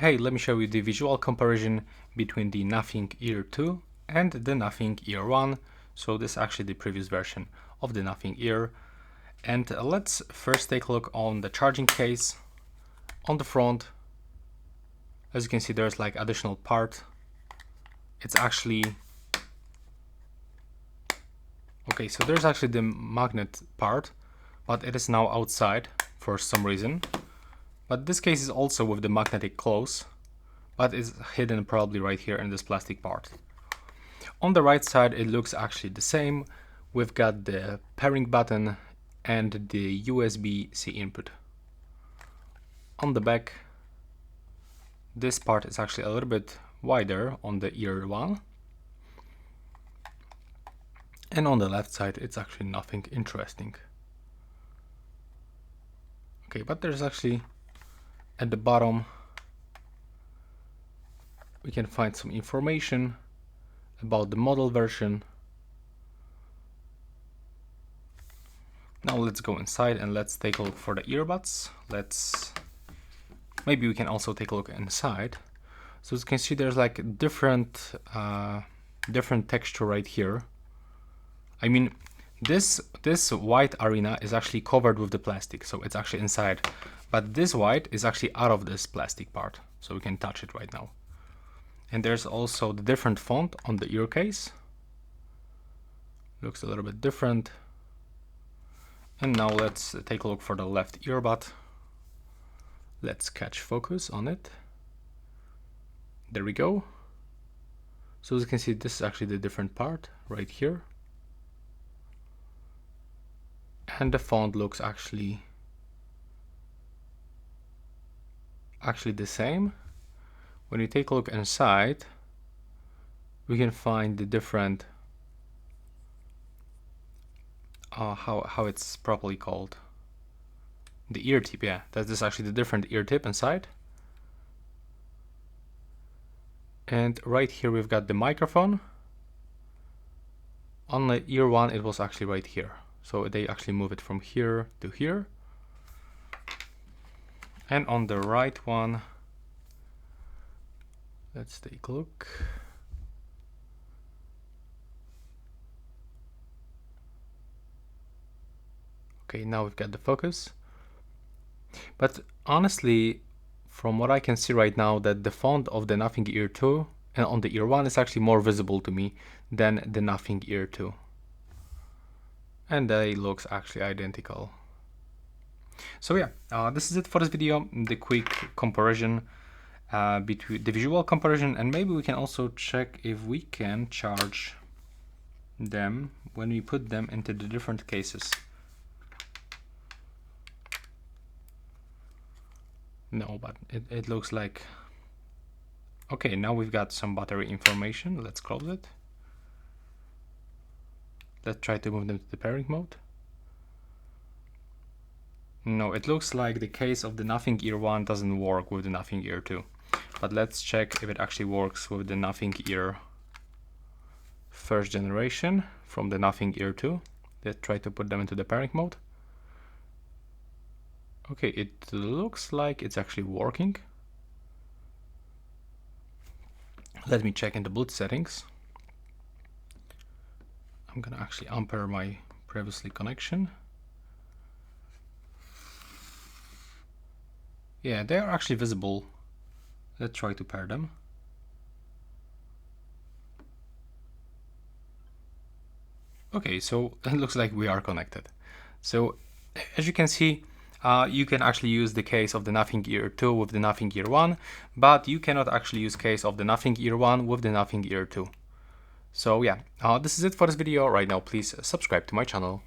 Hey, let me show you the visual comparison between the Nothing Ear 2 and the Nothing Ear 1. So this is actually the previous version of the Nothing Ear. And let's first take a look on the charging case. On the front, as you can see, there's like additional part. It's actually okay, so there's actually the magnet part, but it is now outside for some reason. But this case is also with the magnetic close, but it's hidden probably right here in this plastic part. On the right side, it looks actually the same. We've got the pairing button and the USB-C input. On the back, this part is actually a little bit wider on the ear 1. And on the left side, it's actually nothing interesting. Okay, but there's actually at the bottom, we can find some information about the model version. Now let's go inside and let's take a look for the earbuds. Maybe we can also take a look inside. So as you can see, there's like different texture right here. I mean, this white arena is actually covered with the plastic, so it's actually inside. But this white is actually out of this plastic part, so we can touch it right now. And there's also the different font on the ear case. Looks a little bit different. And now let's take a look for the left earbud. Let's catch focus on it. There we go. So as you can see, this is actually the different part right here. And the font looks actually the same. When you take a look inside, we can find the different how it's properly called, the ear tip. Yeah, this is actually the different ear tip inside. And right here we've got the microphone. On the ear 1, it was actually right here, so they actually move it from here to here. And on the right one, let's take a look. Okay, now we've got the focus. But honestly, from what I can see right now, that the font of the Nothing Ear 2 and on the ear 1 is actually more visible to me than the Nothing Ear 2. And they looks actually identical. So yeah, this is it for this video, the quick comparison between the visual comparison, and maybe we can also check if we can charge them when we put them into the different cases. No, but it looks like okay. Now we've got some battery information. Let's close it. Let's try to move them to the pairing mode. No, it looks like the case of the Nothing Ear 1 doesn't work with the Nothing Ear 2. But let's check if it actually works with the Nothing Ear first generation from the Nothing Ear 2. Let's try to put them into the pairing mode. Okay, it looks like it's actually working. Let me check in the Bluetooth settings. I'm gonna actually unpair my previously connection. Yeah, they are actually visible. Let's try to pair them. Okay, so it looks like we are connected. So as you can see, you can actually use the case of the Nothing Ear 2 with the Nothing Ear 1, but you cannot actually use case of the Nothing Ear 1 with the Nothing Ear 2. So yeah, this is it for this video. Right now, please subscribe to my channel.